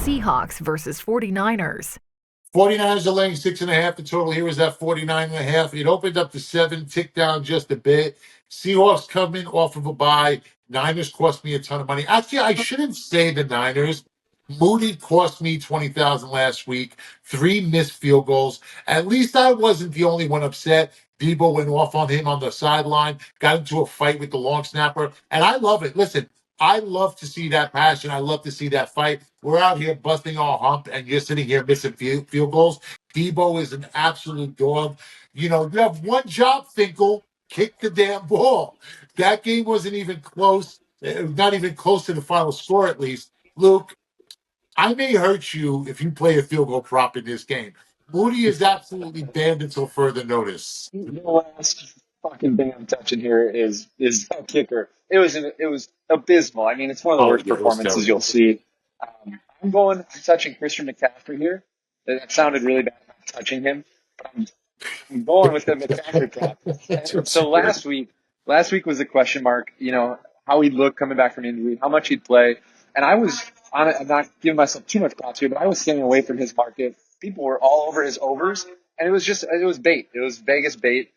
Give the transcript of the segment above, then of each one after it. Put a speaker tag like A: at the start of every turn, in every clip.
A: Seahawks versus 49ers.
B: 49ers are laying 6.5. The total here is at 49.5. It opened up to 7, ticked down just a bit. Seahawks coming off of a bye. Niners cost me a ton of money. Actually, I shouldn't say the Niners. Moody cost me 20,000 last week. 3 missed field goals. At least I wasn't the only one upset. Debo went off on him on the sideline, got into a fight with the long snapper, and I love it. Listen, I love to see that passion. I love to see that fight. We're out here busting our hump, and you're sitting here missing field goals. Debo is an absolute dog. You know, you have one job, Finkel. Kick the damn ball. That game wasn't even close. Not even close to the final score, at least. Luke, I may hurt you if you play a field goal prop in this game. Moody is absolutely banned until further notice.
C: The last fucking thing I'm touching here is that kicker. It was abysmal. I mean, it's one of the
B: Oh,
C: worst
B: yeah, it was
C: performances you'll
B: terrible.
C: see. I'm touching Christian McCaffrey here. That sounded really bad about touching him. I'm going with the McCaffrey prop. And so last week was a question mark. You know how he'd look coming back from injury, how much he'd play, and I was on it. I'm not giving myself too much props here, but I was staying away from his market. People were all over his overs, and it was bait. It was Vegas bait.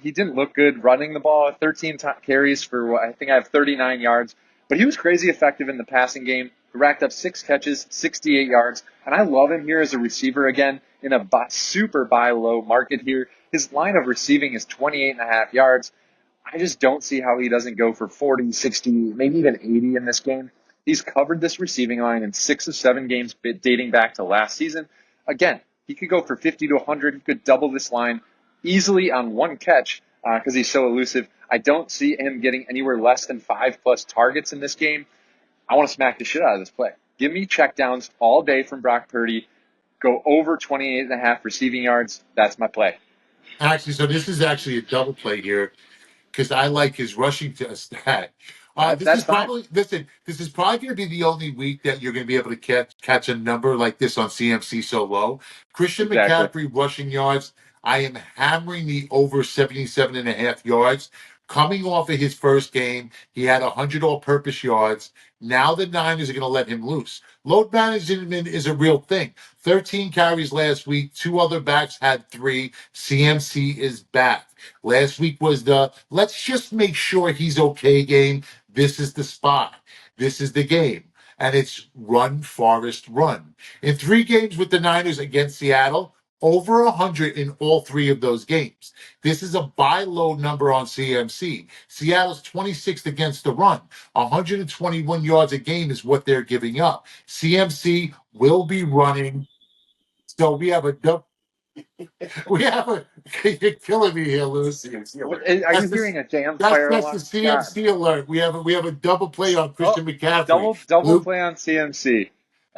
C: He didn't look good running the ball. 13 carries for I think I have 39 yards, but he was crazy effective in the passing game. He racked up 6 catches, 68 yards, and I love him here as a receiver again in a super buy low market here. His line of receiving is 28.5 yards. I just don't see how he doesn't go for 40, 60, maybe even 80 in this game. He's covered this receiving line in 6 of 7 games dating back to last season. Again, he could go for 50 to 100. He could double this line easily on one catch because he's so elusive. I don't see him getting anywhere less than 5+ targets in this game. I want to smack the shit out of this play. Give me checkdowns all day from Brock Purdy. Go over 28.5 receiving yards. That's my play.
B: Actually, so this is actually a double play here because I like his rushing stat. This
C: That's
B: is
C: fine.
B: probably listen. This is probably going to be the only week that you're going to be able to catch a number like this on CMC so low. Christian
C: Exactly.
B: McCaffrey rushing yards. I am hammering the over 77.5 yards. Coming off of his first game, he had 100 all-purpose yards. Now the Niners are going to let him loose. Load management is a real thing. 13 carries last week. 2 other backs had 3. CMC is back. Last week was the let's just make sure he's okay game. This is the spot. This is the game. And it's run, Forest, run. In 3 games with the Niners against Seattle, over 100 in all 3 of those games. This is a buy low number on CMC. Seattle's 26th against the run. 121 yards a game is what they're giving up. CMC will be running. So we have a you're killing me here, Lewis. CMC alert.
C: Are you
B: That's the
C: hearing a damn fire
B: that's the
C: alarm? God.
B: CMC alert. We have a double play on
C: Oh,
B: Christian McCaffrey.
C: double
B: Luke
C: play on CMC.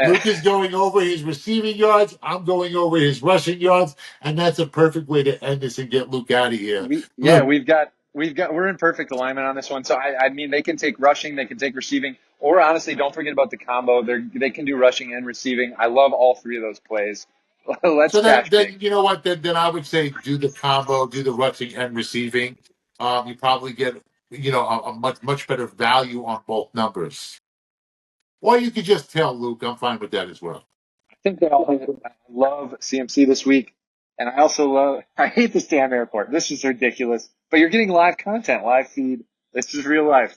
B: Luke is going over his receiving yards. I'm going over his rushing yards, and that's a perfect way to end this and get Luke out of here. Luke,
C: We're in perfect alignment on this one. So I mean, they can take rushing, they can take receiving, or honestly, don't forget about the combo. They can do rushing and receiving. I love all 3 of those plays. Let's
B: so then,
C: cash
B: then
C: big.
B: you know what? Then I would say do the combo, do the rushing and receiving. You probably get a much better value on both numbers. Or you could just tell Luke. I'm fine with that as well.
C: I think they all hit. I love CMC this week. And I also I hate this damn airport. This is ridiculous. But you're getting live content, live feed. This is real life.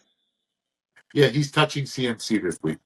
B: Yeah, he's touching CMC this week.